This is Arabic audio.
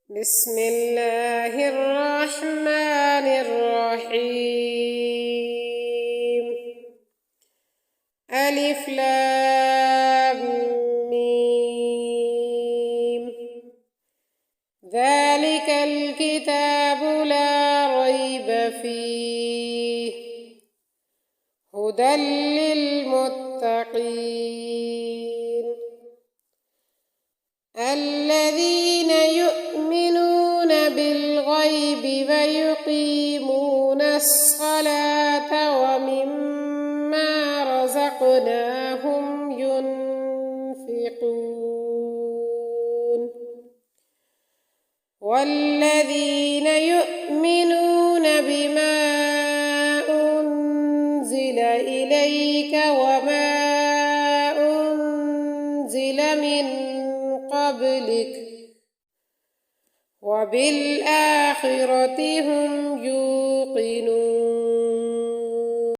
بسم الله الرحمن الرحيم. ألف لام ميم. ذلك الكتاب لا ريب فيه هدى للمتقين الذين يؤمنون بالغيب ويقيمون الصلاة ومما رزقناهم ينفقون والذين يؤمنون بما أنزل إليك وما أنزل من قبلك وبالآخرة هم يوقنون.